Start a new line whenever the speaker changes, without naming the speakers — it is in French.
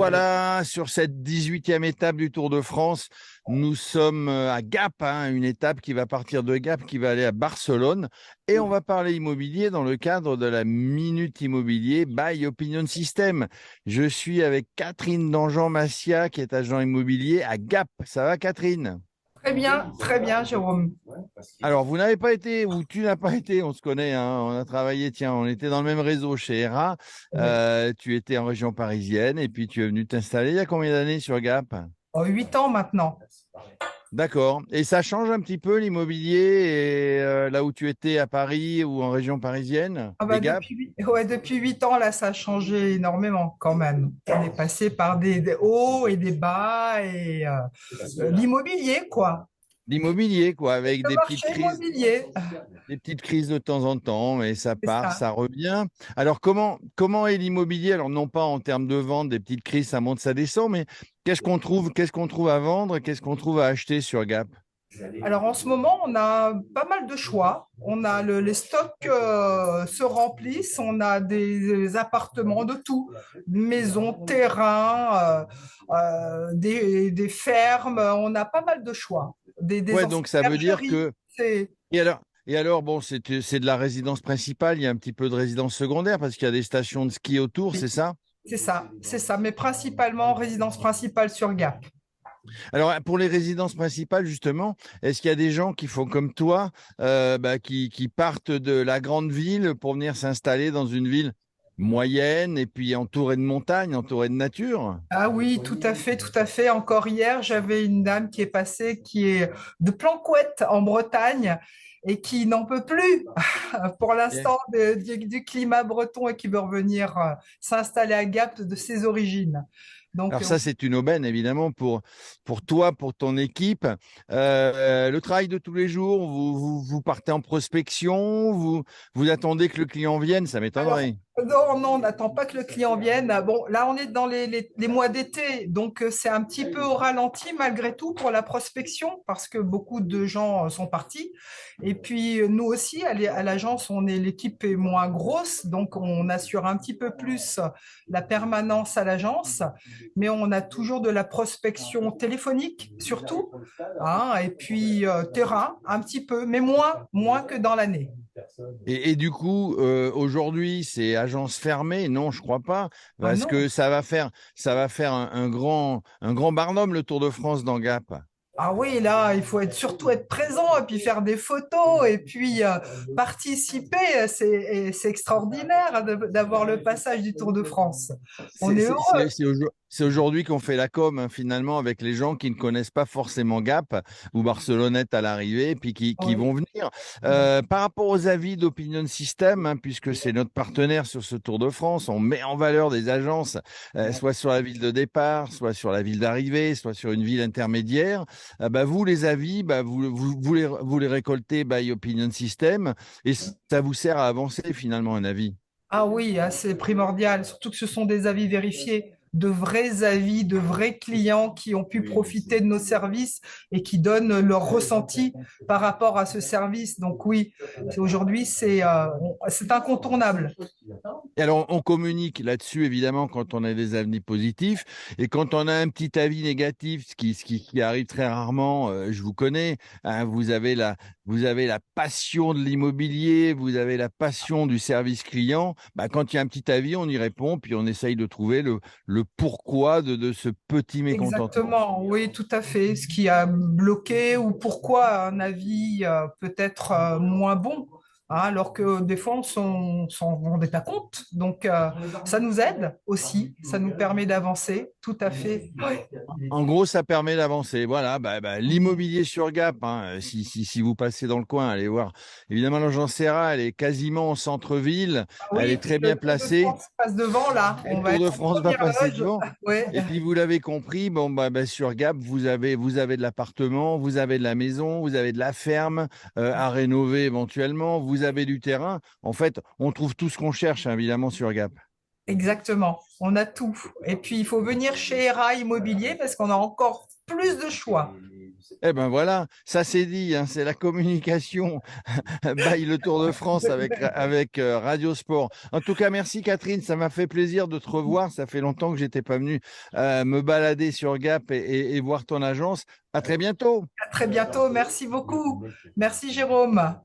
Voilà, sur cette 18e étape du Tour de France, nous sommes à Gap, une étape qui va partir de Gap, qui va aller à Barcelone. Et on va parler immobilier dans le cadre de la Minute Immobilier by Opinion System. Je suis avec Catherine Danjean-Massia, qui est agent immobilier à Gap. Ça va, Catherine?
Très bien, Jérôme.
Alors, vous n'avez pas été, ou tu n'as pas été, on se connaît, on a travaillé, tiens, on était dans le même réseau chez ERA.
Oui.
Tu étais en région parisienne et puis tu es venu t'installer il y a combien d'années sur Gap?
8 ans maintenant.
D'accord. Et ça change un petit peu l'immobilier et là où tu étais à Paris ou en région parisienne,
Ah
les
bah
Gap?
depuis 8 ans, là, ça a changé énormément quand même. On est passé par des hauts et des bas et l'immobilier, quoi.
L'immobilier, quoi, avec
Le marché immobilier,
des petites crises de temps en temps, mais ça
c'est
part,
ça.
ça revient. Alors, comment est l'immobilier? Alors, non pas en termes de vente, des petites crises, ça monte, ça descend, mais qu'est-ce qu'on trouve à vendre, qu'est-ce qu'on trouve à acheter sur Gap?
Alors en ce moment, on a pas mal de choix. Les stocks se remplissent. On a des appartements de tout, maisons, terrains, des fermes. On a pas mal de choix. Des
Ouais,
anciennes
donc ça veut dire
bergeries.
que et alors, bon, c'est de la résidence principale, il y a un petit peu de résidence secondaire parce qu'il y a des stations de ski autour, c'est ça?
C'est ça. Mais principalement résidence principale sur Gap.
Alors, pour les résidences principales, justement, est-ce qu'il y a des gens qui font comme toi, qui partent de la grande ville pour venir s'installer dans une ville moyenne et puis entourée de montagnes, entourée de nature?
Ah oui, tout à fait, tout à fait. Encore hier, j'avais une dame qui est passée, qui est de Planquette en Bretagne et qui n'en peut plus pour l'instant du climat breton et qui veut revenir s'installer à Gap de ses origines. Donc,
Alors ça, c'est une aubaine, évidemment, pour toi, pour ton équipe. Le travail de tous les jours, vous partez en prospection, vous attendez que le client vienne, ça
alors,
m'étonnerait.
non, non, on n'attend pas que le client vienne. Bon, là, on est dans les mois d'été, donc c'est un petit peu au ralenti malgré tout pour la prospection parce que beaucoup de gens sont partis. Et puis, nous aussi, à l'agence, l'équipe est moins grosse, donc on assure un petit peu plus la permanence à l'agence, mais on a toujours de la prospection téléphonique, surtout, hein, et puis terrain, un petit peu, mais moins que dans l'année.
Et du coup, aujourd'hui, c'est agence fermée? Non, je crois pas,
Ah
parce
non.
que ça va faire un grand barnum le Tour de France dans Gap.
Ah oui, là, il faut surtout être présent et puis faire des photos et puis participer. C'est extraordinaire d'avoir le passage du Tour de France. On
C'est
est
c'est-
heureux.
c'est- c'est aujo- c'est aujourd'hui qu'on fait la com, finalement, avec les gens qui ne connaissent pas forcément Gap ou Barcelonnette à l'arrivée, puis qui
Oui.
vont venir. Par rapport aux avis d'Opinion System, puisque c'est notre partenaire sur ce Tour de France, on met en valeur des agences, soit sur la ville de départ, soit sur la ville d'arrivée, soit sur une ville intermédiaire. Vous, les avis, vous les récoltez by Opinion System, et ça vous sert à avancer, finalement, un avis.
Ah oui, ah, c'est primordial, surtout que ce sont des avis vérifiés, de vrais avis, de vrais clients qui ont pu profiter de nos services et qui donnent leur ressenti par rapport à ce service. Donc oui, aujourd'hui, c'est incontournable.
Et alors, on communique là-dessus, évidemment, quand on a des avis positifs. Et quand on a un petit avis négatif, ce qui arrive très rarement, je vous connais, vous avez la passion de l'immobilier, vous avez la passion du service client. Quand il y a un petit avis, on y répond, puis on essaye de trouver le pourquoi de ce petit mécontentement.
Exactement, oui, tout à fait. Ce qui a bloqué ou pourquoi un avis peut être moins bon, hein, alors que des fois s'en rendait pas compte. Donc, ça nous aide aussi, ça nous permet d'avancer, tout à fait. Ouais.
En gros, ça permet d'avancer. Voilà, l'immobilier sur Gap, si vous passez dans le coin, allez voir. Évidemment, l'agence Serra, elle est quasiment en centre-ville,
Ah
elle
oui,
est très
le
bien
Tour de
placée.
France passe devant là,
Et
on
le
va
Tour de
être en
France va
première
passer
loge.
devant.
Ouais.
Et puis, vous l'avez compris, bon, sur Gap, vous avez de l'appartement, vous avez de la maison, vous avez de la ferme à rénover éventuellement, vous avez du terrain. En fait, on trouve tout ce qu'on cherche, évidemment, sur Gap.
Exactement, on a tout. Et puis, il faut venir chez ERA Immobilier parce qu'on a encore plus de choix.
Eh ben voilà, ça c'est dit, hein, c'est la communication by le Tour de France avec Radio Sport. En tout cas, merci Catherine, ça m'a fait plaisir de te revoir. Ça fait longtemps que j'étais pas venu me balader sur Gap et voir ton agence. À très bientôt.
À très bientôt. Merci beaucoup. Merci Jérôme.